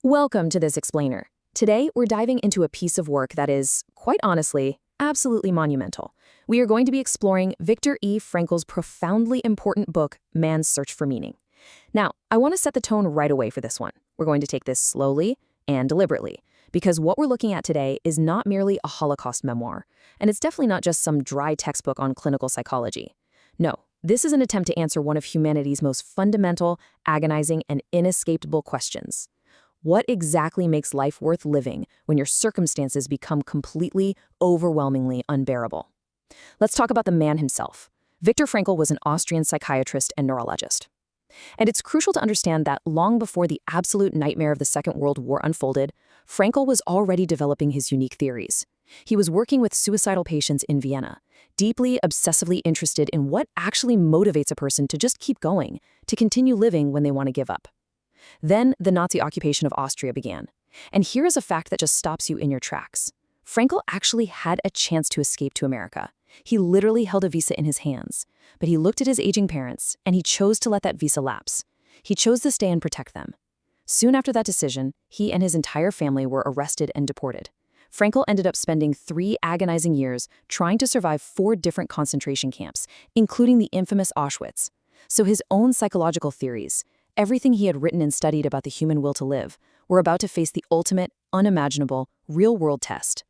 Welcome to this explainer. Today, we're diving into a piece of work that is, quite honestly, absolutely monumental. We are going to be exploring Viktor E. Frankl's profoundly important book, Man's Search for Meaning. Now, I want to set the tone right away for this one. We're going to take this slowly and deliberately, because what we're looking at today is not merely a Holocaust memoir, and it's definitely not just some dry textbook on clinical psychology. No, this is an attempt to answer one of humanity's most fundamental, agonizing, and inescapable questions. What exactly makes life worth living when your circumstances become completely, overwhelmingly unbearable? Let's talk about the man himself. Viktor Frankl was an Austrian psychiatrist and neurologist. And it's crucial to understand that long before the absolute nightmare of the Second World War unfolded, Frankl was already developing his unique theories. He was working with suicidal patients in Vienna, deeply, obsessively interested in what actually motivates a person to just keep going, to continue living when they want to give up. Then the Nazi occupation of Austria began. And here is a fact that just stops you in your tracks. Frankl actually had a chance to escape to America. He literally held a visa in his hands. But he looked at his aging parents, and he chose to let that visa lapse. He chose to stay and protect them. Soon after that decision, he and his entire family were arrested and deported. Frankl ended up spending 3 agonizing years trying to survive 4 different concentration camps, including the infamous Auschwitz. So his own psychological theories, everything he had written and studied about the human will to live, were about to face the ultimate, unimaginable, real-world test.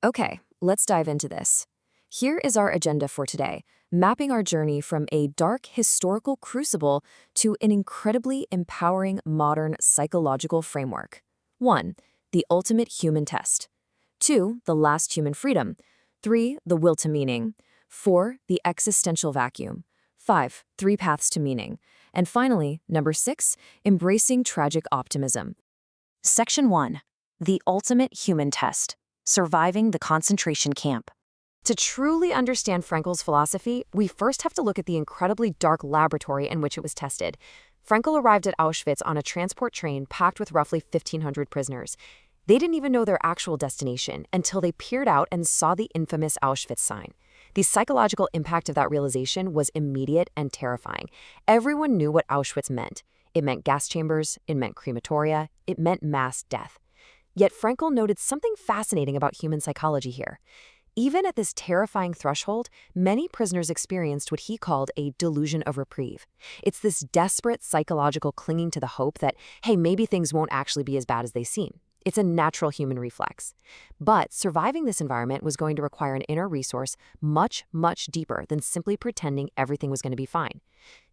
Okay, let's dive into this. Here is our agenda for today, mapping our journey from a dark historical crucible to an incredibly empowering modern psychological framework. 1. The ultimate human test. 2. The last human freedom. 3. The will to meaning. 4. The existential vacuum. 5. 3 paths to meaning. And finally, number 6, embracing tragic optimism. Section 1. The ultimate human test. Surviving the concentration camp. To truly understand Frankl's philosophy, we first have to look at the incredibly dark laboratory in which it was tested. Frankl arrived at Auschwitz on a transport train packed with roughly 1,500 prisoners. They didn't even know their actual destination until they peered out and saw the infamous Auschwitz sign. The psychological impact of that realization was immediate and terrifying. Everyone knew what Auschwitz meant. It meant gas chambers, it meant crematoria, it meant mass death. Yet Frankl noted something fascinating about human psychology here. Even at this terrifying threshold, many prisoners experienced what he called a delusion of reprieve. It's this desperate psychological clinging to the hope that, hey, maybe things won't actually be as bad as they seem. It's a natural human reflex. But surviving this environment was going to require an inner resource much, much deeper than simply pretending everything was going to be fine.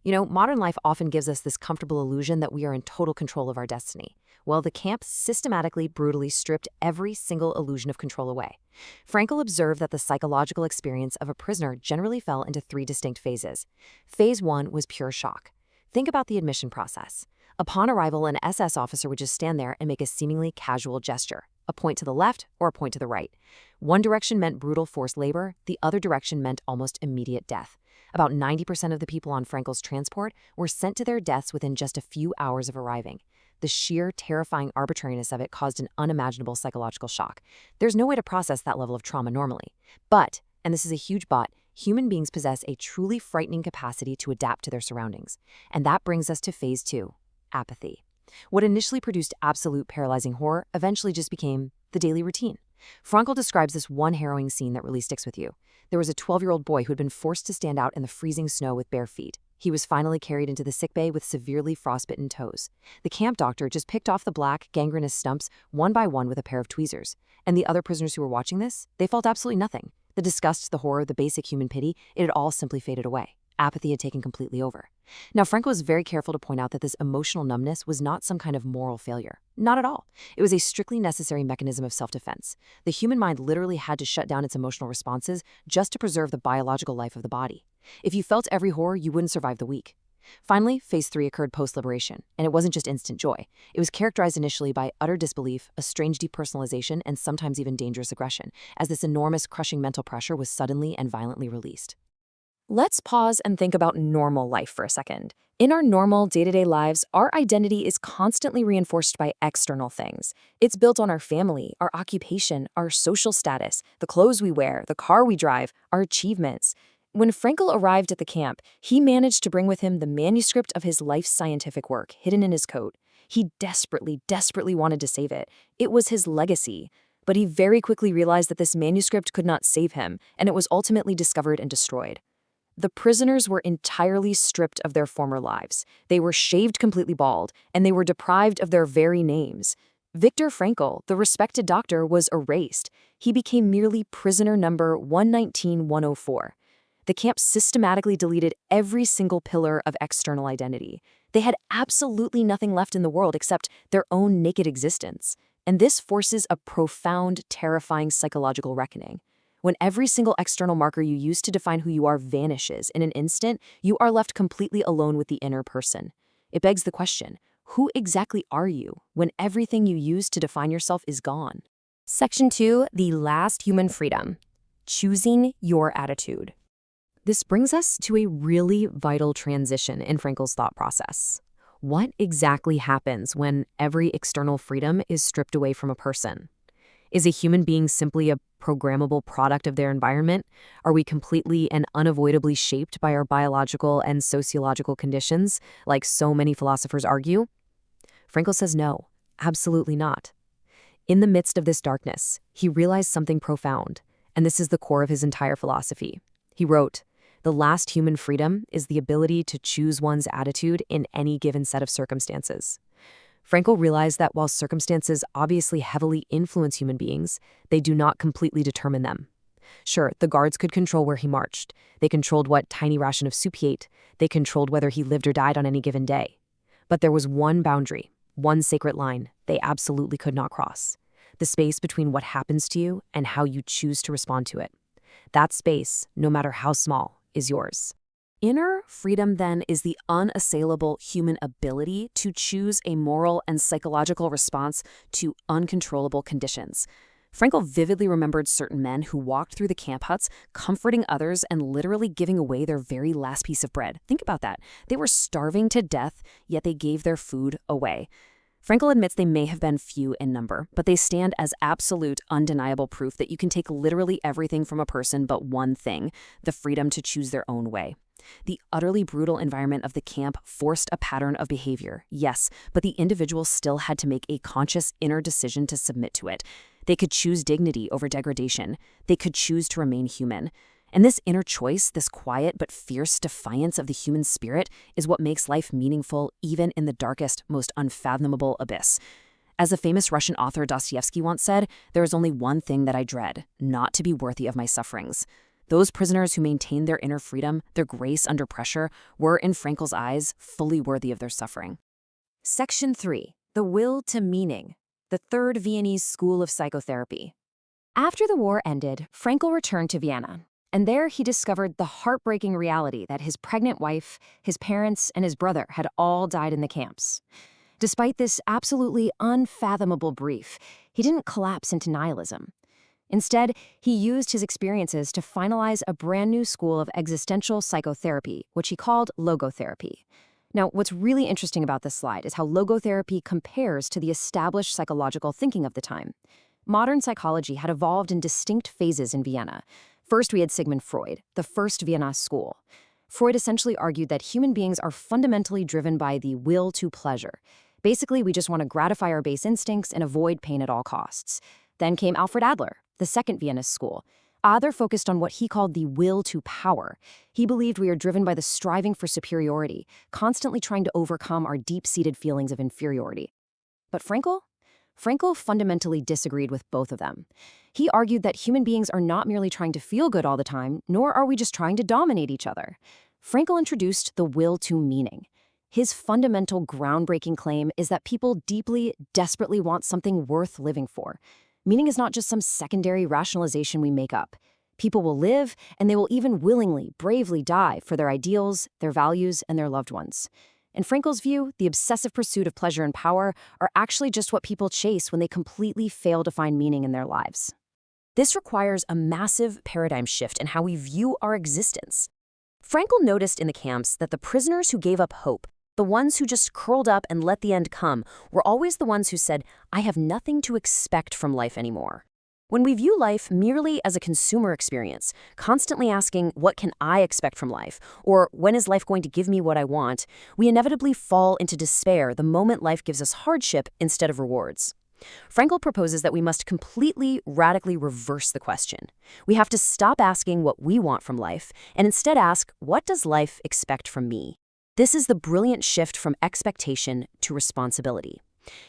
You know, modern life often gives us this comfortable illusion that we are in total control of our destiny. Well, the camp systematically, brutally stripped every single illusion of control away. Frankl observed that the psychological experience of a prisoner generally fell into 3 distinct phases. Phase 1 was pure shock. Think about the admission process. Upon arrival, an SS officer would just stand there and make a seemingly casual gesture, a point to the left or a point to the right. One direction meant brutal forced labor, the other direction meant almost immediate death. About 90% of the people on Frankl's transport were sent to their deaths within just a few hours of arriving. The sheer, terrifying arbitrariness of it caused an unimaginable psychological shock. There's no way to process that level of trauma normally. But, and this is a huge but, human beings possess a truly frightening capacity to adapt to their surroundings. And that brings us to phase 2. Apathy. What initially produced absolute paralyzing horror eventually just became the daily routine. Frankl describes this one harrowing scene that really sticks with you. There was a 12-year-old boy who had been forced to stand out in the freezing snow with bare feet. He was finally carried into the sickbay with severely frostbitten toes. The camp doctor just picked off the black, gangrenous stumps one by one with a pair of tweezers. And the other prisoners who were watching this, they felt absolutely nothing. The disgust, the horror, the basic human pity, it had all simply faded away. Apathy had taken completely over. Now, Frankl was very careful to point out that this emotional numbness was not some kind of moral failure. Not at all. It was a strictly necessary mechanism of self-defense. The human mind literally had to shut down its emotional responses just to preserve the biological life of the body. If you felt every horror, you wouldn't survive the week. Finally, phase 3 occurred post-liberation, and it wasn't just instant joy. It was characterized initially by utter disbelief, a strange depersonalization, and sometimes even dangerous aggression, as this enormous, crushing mental pressure was suddenly and violently released. Let's pause and think about normal life for a second. In our normal day-to-day lives, our identity is constantly reinforced by external things. It's built on our family, our occupation, our social status, the clothes we wear, the car we drive, our achievements. When Frankl arrived at the camp, he managed to bring with him the manuscript of his life's scientific work hidden in his coat. He desperately, desperately wanted to save it. It was his legacy. But he very quickly realized that this manuscript could not save him, and it was ultimately discovered and destroyed. The prisoners were entirely stripped of their former lives. They were shaved completely bald, and they were deprived of their very names. Viktor Frankl, the respected doctor, was erased. He became merely prisoner number 119104. The camp systematically deleted every single pillar of external identity. They had absolutely nothing left in the world except their own naked existence. And this forces a profound, terrifying psychological reckoning. When every single external marker you use to define who you are vanishes in an instant, you are left completely alone with the inner person. It begs the question, who exactly are you when everything you use to define yourself is gone? Section 2, the last human freedom, choosing your attitude. This brings us to a really vital transition in Frankl's thought process. What exactly happens when every external freedom is stripped away from a person? Is a human being simply a programmable product of their environment? Are we completely and unavoidably shaped by our biological and sociological conditions, like so many philosophers argue? Frankl says no, absolutely not. In the midst of this darkness, he realized something profound, and this is the core of his entire philosophy. He wrote, "The last human freedom is the ability to choose one's attitude in any given set of circumstances." Frankl realized that while circumstances obviously heavily influence human beings, they do not completely determine them. Sure, the guards could control where he marched. They controlled what tiny ration of soup he ate. They controlled whether he lived or died on any given day. But there was one boundary, one sacred line they absolutely could not cross: the space between what happens to you and how you choose to respond to it. That space, no matter how small, is yours. Inner freedom, then, is the unassailable human ability to choose a moral and psychological response to uncontrollable conditions. Frankl vividly remembered certain men who walked through the camp huts, comforting others and literally giving away their very last piece of bread. Think about that. They were starving to death, yet they gave their food away. Frankl admits they may have been few in number, but they stand as absolute, undeniable proof that you can take literally everything from a person but one thing: the freedom to choose their own way. The utterly brutal environment of the camp forced a pattern of behavior, yes, but the individual still had to make a conscious inner decision to submit to it. They could choose dignity over degradation. They could choose to remain human. And this inner choice, this quiet but fierce defiance of the human spirit, is what makes life meaningful even in the darkest, most unfathomable abyss. As the famous Russian author Dostoevsky once said, "There is only one thing that I dread, not to be worthy of my sufferings." Those prisoners who maintained their inner freedom, their grace under pressure, were, in Frankl's eyes, fully worthy of their suffering. Section 3. The Will to Meaning. The Third Viennese School of Psychotherapy. After the war ended, Frankl returned to Vienna, and there he discovered the heartbreaking reality that his pregnant wife, his parents, and his brother had all died in the camps. Despite this absolutely unfathomable grief, he didn't collapse into nihilism. Instead, he used his experiences to finalize a brand new school of existential psychotherapy, which he called Logotherapy. Now, what's really interesting about this slide is how logotherapy compares to the established psychological thinking of the time. Modern psychology had evolved in distinct phases in Vienna. First, we had Sigmund Freud, the first Vienna school. Freud essentially argued that human beings are fundamentally driven by the will to pleasure. Basically, we just want to gratify our base instincts and avoid pain at all costs. Then came Alfred Adler, the second Vienna school. Adler focused on what he called the will to power. He believed we are driven by the striving for superiority, constantly trying to overcome our deep-seated feelings of inferiority. But Frankl? Frankl fundamentally disagreed with both of them. He argued that human beings are not merely trying to feel good all the time, nor are we just trying to dominate each other. Frankl introduced the will to meaning. His fundamental groundbreaking claim is that people deeply, desperately want something worth living for. Meaning is not just some secondary rationalization we make up. People will live, and they will even willingly, bravely die for their ideals, their values, and their loved ones. In Frankl's view, the obsessive pursuit of pleasure and power are actually just what people chase when they completely fail to find meaning in their lives. This requires a massive paradigm shift in how we view our existence. Frankl noticed in the camps that the prisoners who gave up hope, the ones who just curled up and let the end come, were always the ones who said, "I have nothing to expect from life anymore." When we view life merely as a consumer experience, constantly asking, what can I expect from life? Or when is life going to give me what I want? We inevitably fall into despair the moment life gives us hardship instead of rewards. Frankl proposes that we must completely, radically reverse the question. We have to stop asking what we want from life and instead ask, what does life expect from me? This is the brilliant shift from expectation to responsibility.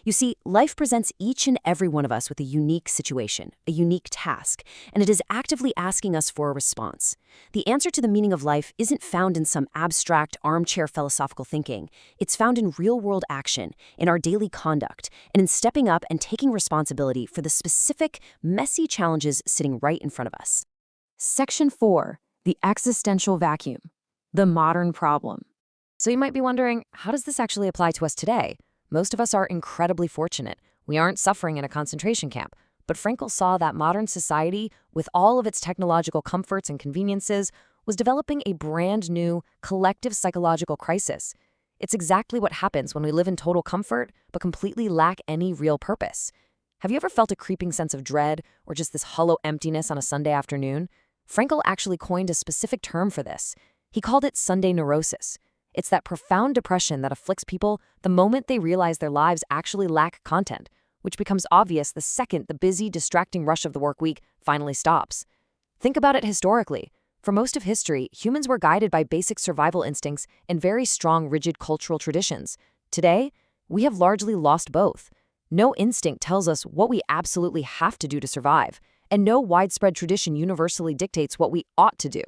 You see, life presents each and every one of us with a unique situation, a unique task, and it is actively asking us for a response. The answer to the meaning of life isn't found in some abstract, armchair philosophical thinking. It's found in real-world action, in our daily conduct, and in stepping up and taking responsibility for the specific, messy challenges sitting right in front of us. Section 4. The existential vacuum. The modern problem. So you might be wondering, how does this actually apply to us today? Most of us are incredibly fortunate. We aren't suffering in a concentration camp. But Frankl saw that modern society, with all of its technological comforts and conveniences, was developing a brand new, collective psychological crisis. It's exactly what happens when we live in total comfort, but completely lack any real purpose. Have you ever felt a creeping sense of dread, or just this hollow emptiness on a Sunday afternoon? Frankl actually coined a specific term for this. He called it Sunday neurosis. It's that profound depression that afflicts people the moment they realize their lives actually lack content, which becomes obvious the second the busy, distracting rush of the work week finally stops. Think about it historically. For most of history, humans were guided by basic survival instincts and very strong, rigid cultural traditions. Today, we have largely lost both. No instinct tells us what we absolutely have to do to survive, and no widespread tradition universally dictates what we ought to do.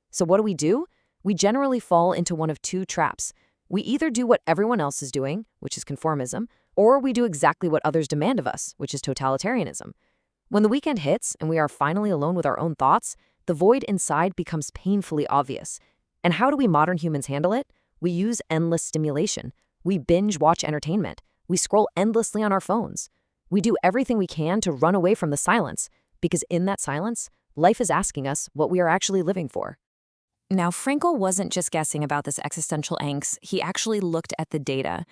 So what do? We generally fall into one of two traps. We either do what everyone else is doing, which is conformism, or we do exactly what others demand of us, which is totalitarianism. When the weekend hits and we are finally alone with our own thoughts, the void inside becomes painfully obvious. And how do we modern humans handle it? We use endless stimulation. We binge-watch entertainment. We scroll endlessly on our phones. We do everything we can to run away from the silence, because in that silence, life is asking us what we are actually living for. Now, Frankl wasn't just guessing about this existential angst. He actually looked at the data.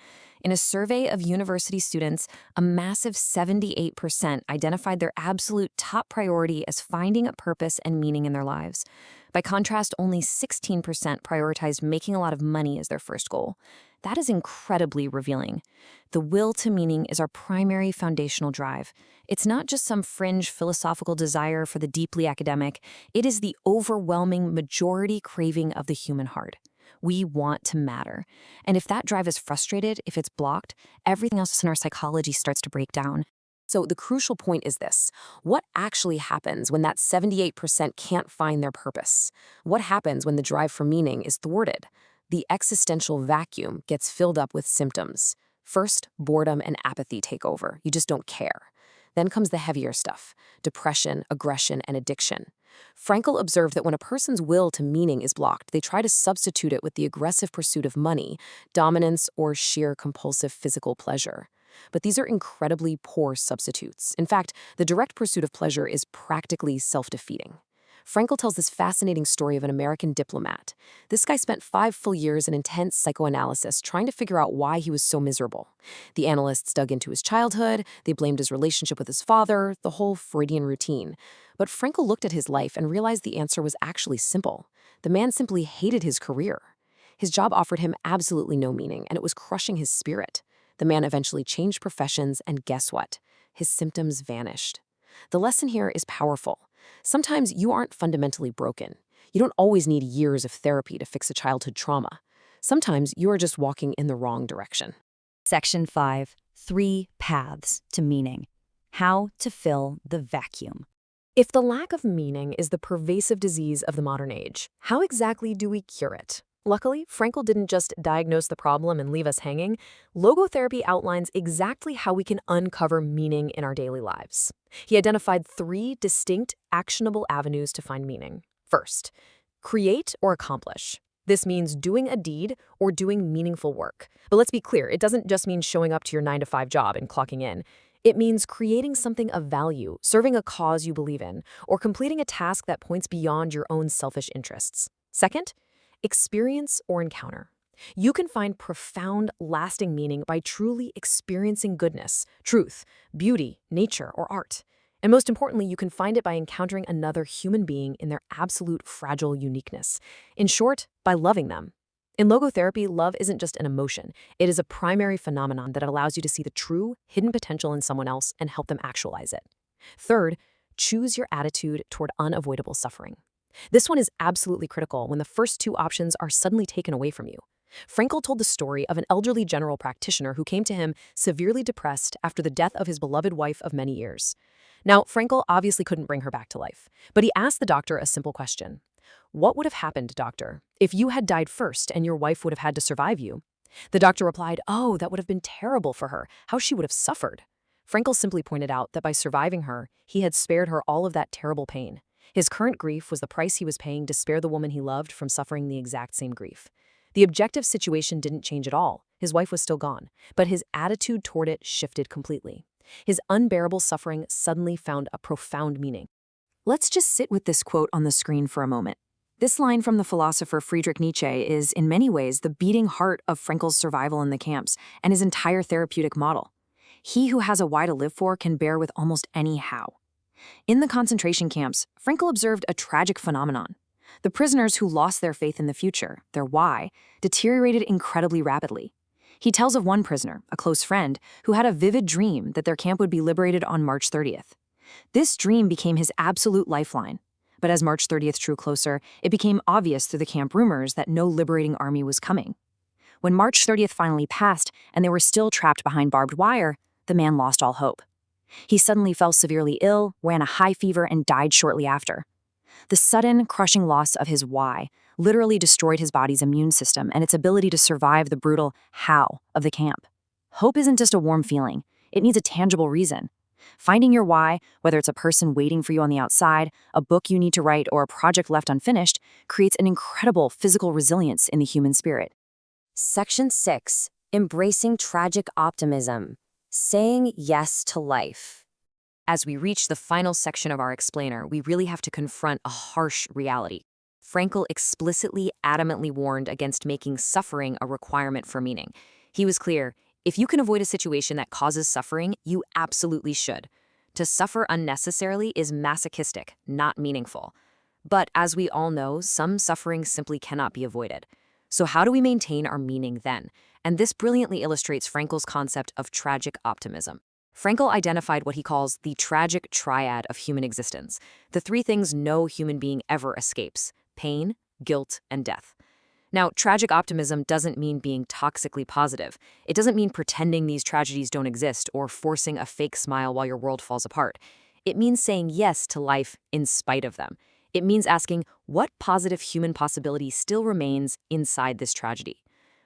In a survey of university students, a massive 78% identified their absolute top priority as finding a purpose and meaning in their lives. By contrast, only 16% prioritized making a lot of money as their first goal. That is incredibly revealing. The will to meaning is our primary foundational drive. It's not just some fringe philosophical desire for the deeply academic. It is the overwhelming majority craving of the human heart. We want to matter. And if that drive is frustrated, if it's blocked, everything else in our psychology starts to break down. So the crucial point is this. What actually happens when that 78% can't find their purpose? What happens when the drive for meaning is thwarted? The existential vacuum gets filled up with symptoms. First, boredom and apathy take over. You just don't care. Then comes the heavier stuff: depression, aggression, and addiction. Frankl observed that when a person's will to meaning is blocked, they try to substitute it with the aggressive pursuit of money, dominance, or sheer compulsive physical pleasure. But these are incredibly poor substitutes. In fact, the direct pursuit of pleasure is practically self-defeating. Frankl tells this fascinating story of an American diplomat. This guy spent 5 full years in intense psychoanalysis trying to figure out why he was so miserable. The analysts dug into his childhood, they blamed his relationship with his father, the whole Freudian routine. But Frankl looked at his life and realized the answer was actually simple. The man simply hated his career. His job offered him absolutely no meaning, and it was crushing his spirit. The man eventually changed professions, and guess what? His symptoms vanished. The lesson here is powerful. Sometimes you aren't fundamentally broken. You don't always need years of therapy to fix a childhood trauma. Sometimes you are just walking in the wrong direction. Section 5. 3 paths to meaning. How to fill the vacuum. If the lack of meaning is the pervasive disease of the modern age, how exactly do we cure it? Luckily, Frankl didn't just diagnose the problem and leave us hanging. Logotherapy outlines exactly how we can uncover meaning in our daily lives. He identified 3 distinct, actionable avenues to find meaning. First, create or accomplish. This means doing a deed or doing meaningful work. But let's be clear, it doesn't just mean showing up to your 9-to-5 job and clocking in. It means creating something of value, serving a cause you believe in, or completing a task that points beyond your own selfish interests. Second, experience or encounter. You can find profound, lasting meaning by truly experiencing goodness, truth, beauty, nature, or art. And most importantly, you can find it by encountering another human being in their absolute fragile uniqueness. In short, by loving them. In logotherapy, love isn't just an emotion. It is a primary phenomenon that allows you to see the true, hidden potential in someone else and help them actualize it. Third, choose your attitude toward unavoidable suffering. This one is absolutely critical when the first two options are suddenly taken away from you. Frankl told the story of an elderly general practitioner who came to him severely depressed after the death of his beloved wife of many years. Now, Frankl obviously couldn't bring her back to life, but he asked the doctor a simple question. "What would have happened, doctor, if you had died first and your wife would have had to survive you?" The doctor replied, "Oh, that would have been terrible for her. How she would have suffered." Frankl simply pointed out that by surviving her, he had spared her all of that terrible pain. His current grief was the price he was paying to spare the woman he loved from suffering the exact same grief. The objective situation didn't change at all. His wife was still gone, but his attitude toward it shifted completely. His unbearable suffering suddenly found a profound meaning. Let's just sit with this quote on the screen for a moment. This line from the philosopher Friedrich Nietzsche is, in many ways, the beating heart of Frankl's survival in the camps and his entire therapeutic model. He who has a why to live for can bear with almost any how. In the concentration camps, Frankl observed a tragic phenomenon. The prisoners who lost their faith in the future, their why, deteriorated incredibly rapidly. He tells of one prisoner, a close friend, who had a vivid dream that their camp would be liberated on March 30th. This dream became his absolute lifeline. But as March 30th drew closer, it became obvious through the camp rumors that no liberating army was coming. When March 30th finally passed and they were still trapped behind barbed wire, the man lost all hope. He suddenly fell severely ill, ran a high fever, and died shortly after. The sudden, crushing loss of his why literally destroyed his body's immune system and its ability to survive the brutal how of the camp. Hope isn't just a warm feeling. It needs a tangible reason. Finding your why, whether it's a person waiting for you on the outside, a book you need to write, or a project left unfinished, creates an incredible physical resilience in the human spirit. Section 6. Embracing tragic optimism. Saying yes to life. As we reach the final section of our explainer, we really have to confront a harsh reality. Frankl explicitly, adamantly warned against making suffering a requirement for meaning. He was clear, if you can avoid a situation that causes suffering, you absolutely should. To suffer unnecessarily is masochistic, not meaningful. But as we all know, some suffering simply cannot be avoided. So how do we maintain our meaning then? And this brilliantly illustrates Frankl's concept of tragic optimism. Frankl identified what he calls the tragic triad of human existence, the three things no human being ever escapes: pain, guilt, and death. Now, tragic optimism doesn't mean being toxically positive. It doesn't mean pretending these tragedies don't exist or forcing a fake smile while your world falls apart. It means saying yes to life in spite of them. It means asking what positive human possibility still remains inside this tragedy.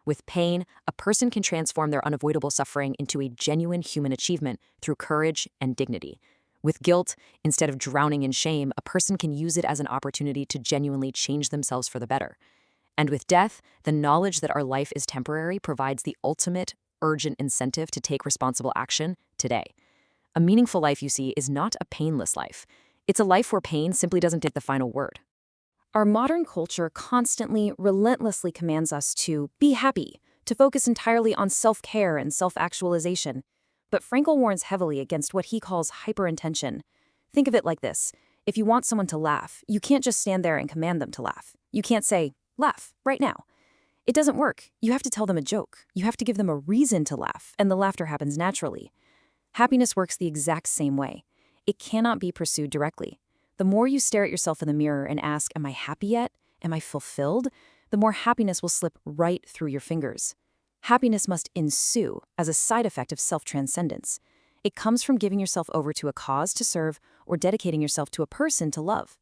With pain, a person can transform their unavoidable suffering into a genuine human achievement through courage and dignity. With guilt, instead of drowning in shame, a person can use it as an opportunity to genuinely change themselves for the better. And with death, the knowledge that our life is temporary provides the ultimate, urgent incentive to take responsible action today. A meaningful life, you see, is not a painless life. It's a life where pain simply doesn't get the final word. Our modern culture constantly, relentlessly commands us to be happy, to focus entirely on self-care and self-actualization. But Frankl warns heavily against what he calls hyperintention. Think of it like this. If you want someone to laugh, you can't just stand there and command them to laugh. You can't say, "Laugh, right now." It doesn't work. You have to tell them a joke. You have to give them a reason to laugh, and the laughter happens naturally. Happiness works the exact same way. It cannot be pursued directly. The more you stare at yourself in the mirror and ask, "Am I happy yet? Am I fulfilled?" the more happiness will slip right through your fingers. Happiness must ensue as a side effect of self-transcendence. It comes from giving yourself over to a cause to serve or dedicating yourself to a person to love.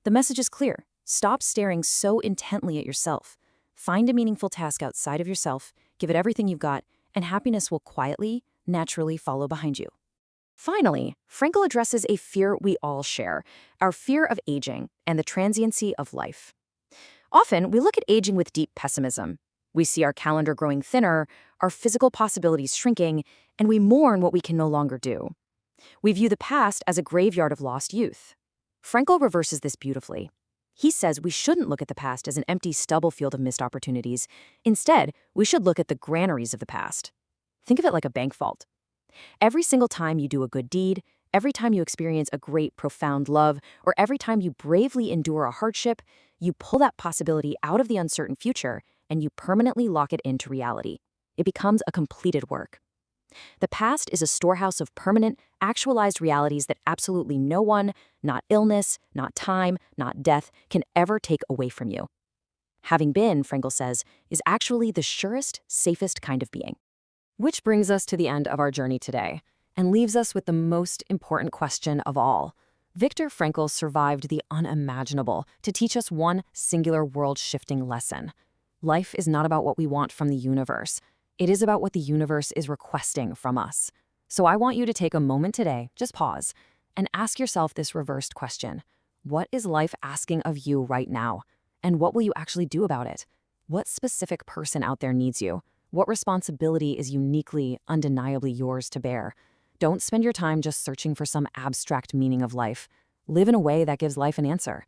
The message is clear. Stop staring so intently at yourself. Find a meaningful task outside of yourself, give it everything you've got, and happiness will quietly, naturally follow behind you. Finally, Frankl addresses a fear we all share, our fear of aging and the transiency of life. Often, we look at aging with deep pessimism. We see our calendar growing thinner, our physical possibilities shrinking, and we mourn what we can no longer do. We view the past as a graveyard of lost youth. Frankl reverses this beautifully. He says we shouldn't look at the past as an empty stubble field of missed opportunities. Instead, we should look at the granaries of the past. Think of it like a bank vault. Every single time you do a good deed, Every time you experience a great, profound love, or every time you bravely endure a hardship, you pull that possibility out of the uncertain future and you permanently lock it into reality. It becomes a completed work. The past is a storehouse of permanent, actualized realities that absolutely no one, not illness, not time, not death, can ever take away from you. Having been, Frankl says, is actually the surest, safest kind of being. Which brings us to the end of our journey today and leaves us with the most important question of all. Viktor Frankl survived the unimaginable to teach us one singular world-shifting lesson. Life is not about what we want from the universe. It is about what the universe is requesting from us. So I want you to take a moment today, just pause, and ask yourself this reversed question. What is life asking of you right now? And what will you actually do about it? What specific person out there needs you? What responsibility is uniquely, undeniably yours to bear? Don't spend your time just searching for some abstract meaning of life. Live in a way that gives life an answer.